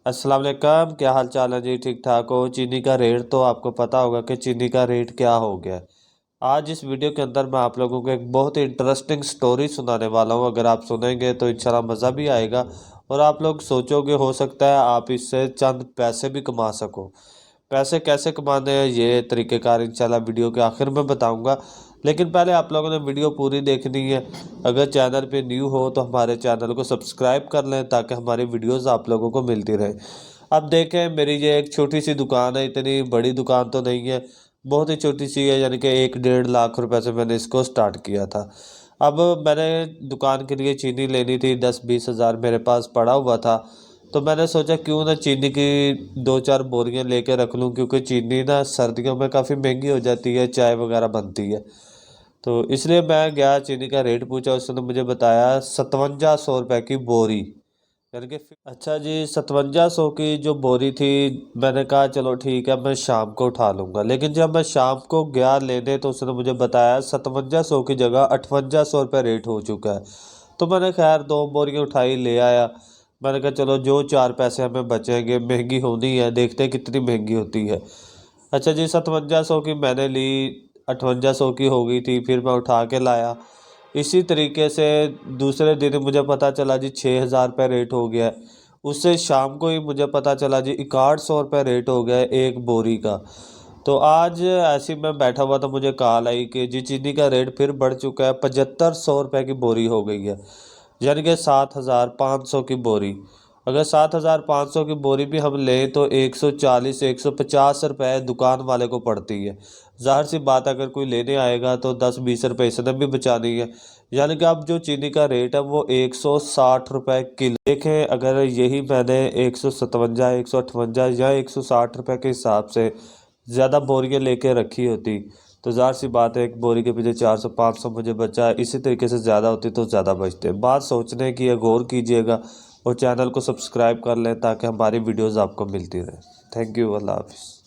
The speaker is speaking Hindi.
अस्सलाम वालेकुम, क्या हाल चाल है जी? ठीक ठाक हो? चीनी का रेट तो आपको पता होगा कि चीनी का रेट क्या हो गया है। आज इस वीडियो के अंदर मैं आप लोगों को एक बहुत ही इंटरेस्टिंग स्टोरी सुनाने वाला हूँ। अगर आप सुनेंगे तो इंशाल्लाह मज़ा भी आएगा और आप लोग सोचोगे हो सकता है आप इससे चंद पैसे भी कमा सको। पैसे कैसे कमाने हैं ये तरीक़ेकार इंशाल्लाह वीडियो के आखिर में बताऊंगा। लेकिन पहले आप लोगों ने वीडियो पूरी देखनी है। अगर चैनल पे न्यू हो तो हमारे चैनल को सब्सक्राइब कर लें ताकि हमारी वीडियोस आप लोगों को मिलती रहे। अब देखें, मेरी ये एक छोटी सी दुकान है, इतनी बड़ी दुकान तो नहीं है, बहुत ही छोटी सी है, यानी कि 1-1.5 लाख रुपए से मैंने इसको स्टार्ट किया था। अब मैंने दुकान के लिए चीनी लेनी थी, 10-20 हज़ार मेरे पास पड़ा हुआ था। तो मैंने सोचा क्यों ना चीनी की 2-4 बोरियां लेके रख लूं, क्योंकि चीनी ना सर्दियों में काफ़ी महंगी हो जाती है, चाय वगैरह बनती है। तो इसलिए मैं गया, चीनी का रेट पूछा, उसने मुझे बताया 5700 रुपये की बोरी, यानी कि अच्छा जी, 5700 की जो बोरी थी। मैंने कहा चलो ठीक है, मैं शाम को उठा लूँगा। लेकिन जब मैं शाम को गया लेने तो उसने मुझे बताया 5700 की जगह 5800 रुपये रेट हो चुका है। तो मैंने खैर 2 बोरियाँ उठाई, ले आया। मैंने कहा चलो जो 4 पैसे हमें बचेंगे, महंगी होनी है, देखते हैं कितनी महंगी होती है। अच्छा जी, 5700 की मैंने ली, 5800 की हो गई थी, फिर मैं उठा के लाया। इसी तरीके से दूसरे दिन मुझे पता चला जी 6000 रुपये रेट हो गया है। उससे शाम को ही मुझे पता चला जी 6100 रुपये रेट हो गया है एक बोरी का। तो आज ऐसे ही मैं बैठा हुआ था, मुझे कॉल आई कि जी चीनी का रेट फिर बढ़ चुका है, 7500 रुपये की बोरी हो गई है, यानी कि 7500 की बोरी। अगर 7500 की बोरी भी हम लें तो 140-150 रुपये दुकान वाले को पड़ती है। ज़ाहिर सी बात, अगर कोई लेने आएगा तो 10-20 रुपये इसने भी बचानी है। यानी कि अब जो चीनी का रेट है वो 160 रुपये किलो। देखें, अगर यही मैंने 157, 158 या 160 रुपये के हिसाब से ज़्यादा बोरियां लेके रखी होती तो ज़ाहिर सी बात है एक बोरी के पीछे 400-500 मुझे बचा है। इसी तरीके से ज़्यादा होती तो ज़्यादा बचते। बात सोचने की है, गौर कीजिएगा और चैनल को सब्सक्राइब कर लें ताकि हमारी वीडियोस आपको मिलती रहे। थैंक यू, अल्लाह हाफिज़।